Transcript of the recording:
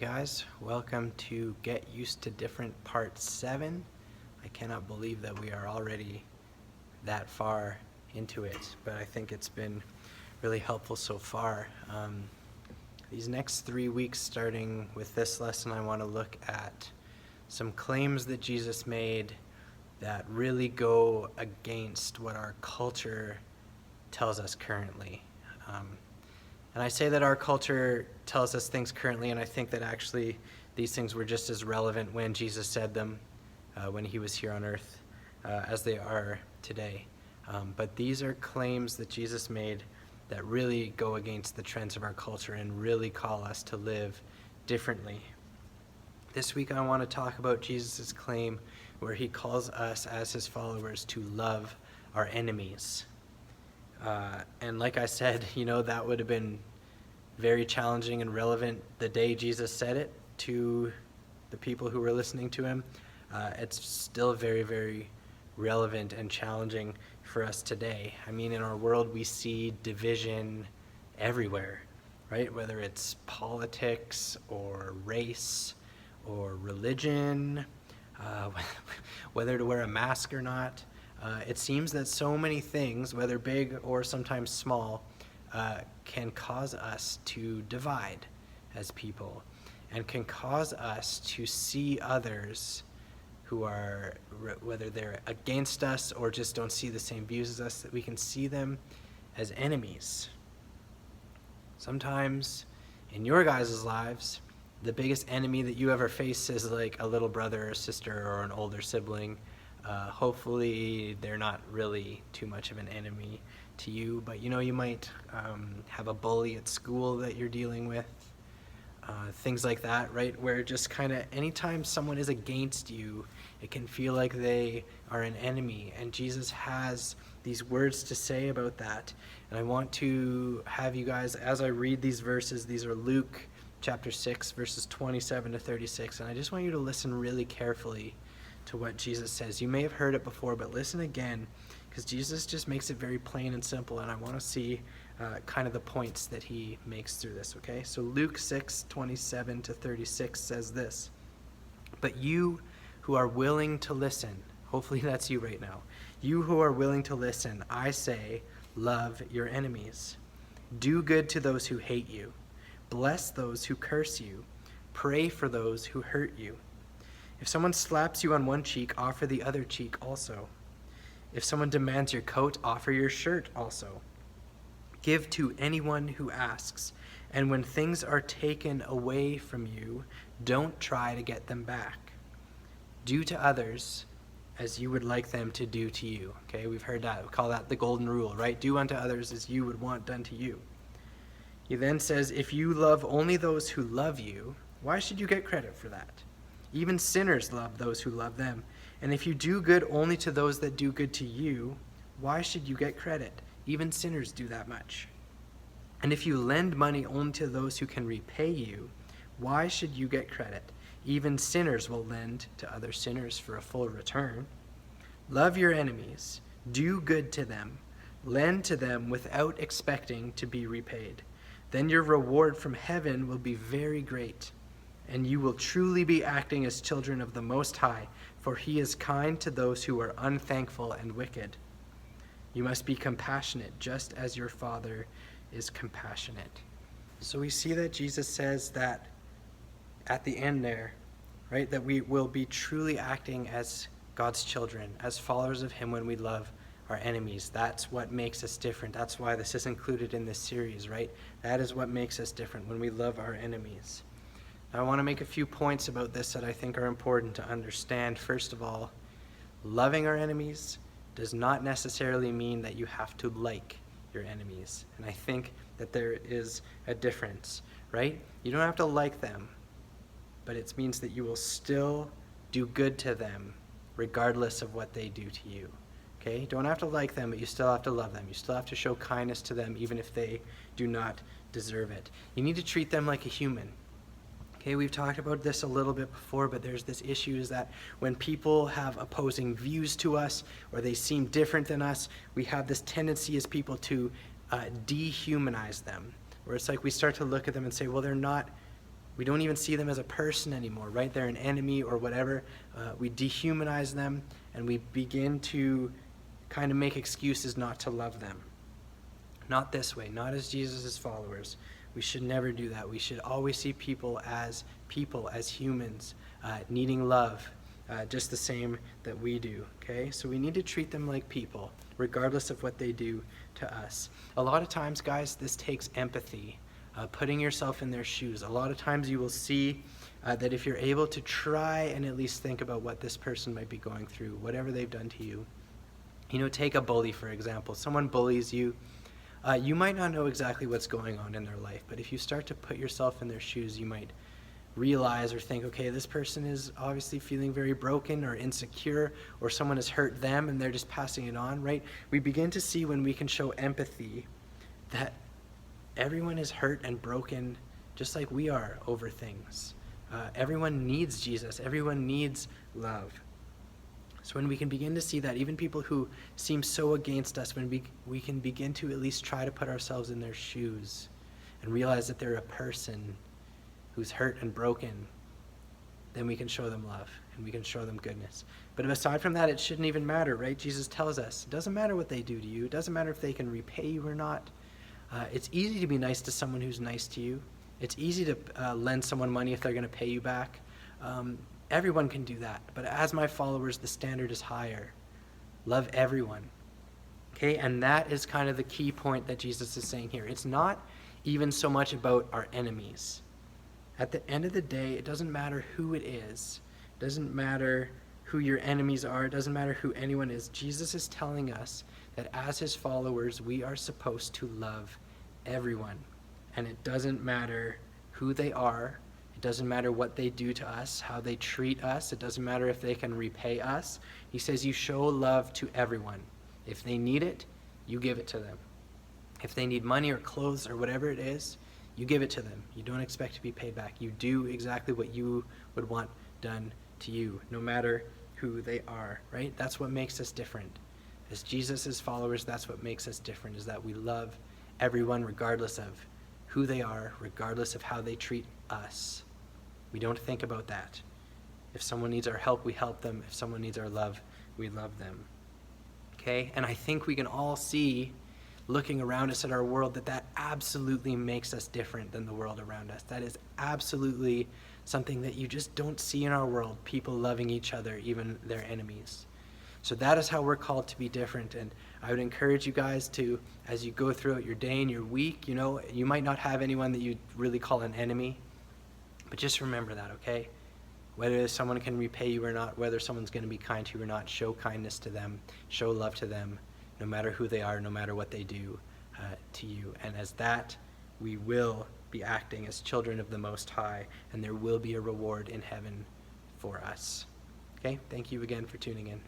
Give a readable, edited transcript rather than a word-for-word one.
Guys, welcome to Get Used to Different Part 7. I cannot believe that we are already that far into it, but I think it's been really helpful so far. These next 3 weeks, starting with this lesson, I want to look at some claims that Jesus made that really go against what our culture tells us currently. And I say that our culture tells us things currently, and I think that actually these things were just as relevant when Jesus said them, when he was here on earth, as they are today. But these are claims that Jesus made that really go against the trends of our culture and really call us to live differently. This week I want to talk about Jesus' claim where he calls us as his followers to love our enemies. And like I said, that would have been very challenging and relevant the day Jesus said it to the people who were listening to him. It's still very, very relevant and challenging for us today. I mean, in our world, we see division everywhere, right? Whether it's politics or race or religion, whether to wear a mask or not. It seems that so many things, whether big or sometimes small, can cause us to divide as people and can cause us to see others who are, whether they're against us or just don't see the same views as us, that we can see them as enemies. Sometimes in your guys' lives, the biggest enemy that you ever face is like a little brother or sister or an older sibling. Hopefully they're not really too much of an enemy to you, but you might have a bully at school that you're dealing with, things like that, right? Where just kind of anytime someone is against you, it can feel like they are an enemy, and Jesus has these words to say about that. And I want to have you guys, as I read these verses, these are Luke chapter 6, verses 27 to 36, and I just want you to listen really carefully to what Jesus says. You may have heard it before, but listen again, because Jesus just makes it very plain and simple, and I want to see kind of the points that he makes through this, okay? So Luke 6, 27 to 36 says this: "But you who are willing to listen," hopefully that's you right now, "you who are willing to listen, I say, love your enemies. Do good to those who hate you. Bless those who curse you. Pray for those who hurt you. If someone slaps you on one cheek, offer the other cheek also. If someone demands your coat, offer your shirt also. Give to anyone who asks, and when things are taken away from you, don't try to get them back. Do to others as you would like them to do to you." Okay, we've heard that. We call that the golden rule, right? Do unto others as you would want done to you. He then says, "If you love only those who love you, why should you get credit for that? Even sinners love those who love them. And if you do good only to those that do good to you, why should you get credit? Even sinners do that much. And if you lend money only to those who can repay you, why should you get credit? Even sinners will lend to other sinners for a full return. Love your enemies, do good to them, lend to them without expecting to be repaid. Then your reward from heaven will be very great, and you will truly be acting as children of the Most High, for he is kind to those who are unthankful and wicked. You must be compassionate, just as your Father is compassionate." So we see that Jesus says that at the end there, right, that we will be truly acting as God's children, as followers of him when we love our enemies. That's what makes us different. That's why this is included in this series, right? That is what makes us different, when we love our enemies. I want to make a few points about this that I think are important to understand. First of all, loving our enemies does not necessarily mean that you have to like your enemies. And I think that there is a difference, right? You don't have to like them, but it means that you will still do good to them regardless of what they do to you. Okay? You don't have to like them, but you still have to love them. You still have to show kindness to them even if they do not deserve it. You need to treat them like a human. Okay, we've talked about this a little bit before, but there's this issue is that when people have opposing views to us or they seem different than us, we have this tendency as people to dehumanize them, where it's like we start to look at them and say, well, they're not We don't even see them as a person anymore, right? They're an enemy or whatever. We dehumanize them, and we begin to kind of make excuses not to love them. Not this way, not as Jesus' followers. We should never do that. We should always see people, as humans, needing love, just the same that we do, okay? So we need to treat them like people, regardless of what they do to us. A lot of times, guys, this takes empathy, putting yourself in their shoes. A lot of times you will see that if you're able to try and at least think about what this person might be going through, whatever they've done to you. You know, take a bully, for example. Someone bullies you. You might not know exactly what's going on in their life, but if you start to put yourself in their shoes, you might realize or think, okay, this person is obviously feeling very broken or insecure, or someone has hurt them and they're just passing it on, right? We begin to see, when we can show empathy, that everyone is hurt and broken just like we are over things. Everyone needs Jesus. Everyone needs love. So when we can begin to see that, even people who seem so against us, when we can begin to at least try to put ourselves in their shoes and realize that they're a person who's hurt and broken, then we can show them love and we can show them goodness. But aside from that, it shouldn't even matter, right? Jesus tells us, it doesn't matter what they do to you. It doesn't matter if they can repay you or not. It's easy to be nice to someone who's nice to you. It's easy to lend someone money if they're going to pay you back. Everyone can do that. But as my followers, the standard is higher. Love everyone. Okay, and that is kind of the key point that Jesus is saying here. It's not even so much about our enemies. At the end of the day, it doesn't matter who it is. It doesn't matter who your enemies are. It doesn't matter who anyone is. Jesus is telling us that as his followers, we are supposed to love everyone. And it doesn't matter who they are. It doesn't matter what they do to us, how they treat us. It doesn't matter if they can repay us. He says you show love to everyone. If they need it, you give it to them. If they need money or clothes or whatever it is, you give it to them. You don't expect to be paid back. You do exactly what you would want done to you, no matter who they are, right? That's what makes us different. As Jesus' followers, that's what makes us different, is that we love everyone regardless of who they are, regardless of how they treat us. We don't think about that. If someone needs our help, we help them. If someone needs our love, we love them. Okay? And I think we can all see, looking around us at our world, that absolutely makes us different than the world around us. That is absolutely something that you just don't see in our world, people loving each other, even their enemies. So that is how we're called to be different. And I would encourage you guys to, as you go throughout your day and your week, you know, you might not have anyone that you really call an enemy, but just remember that, okay? Whether someone can repay you or not, whether someone's going to be kind to you or not, show kindness to them, show love to them, no matter who they are, no matter what they do to you. And as that, we will be acting as children of the Most High, and there will be a reward in heaven for us. Okay? Thank you again for tuning in.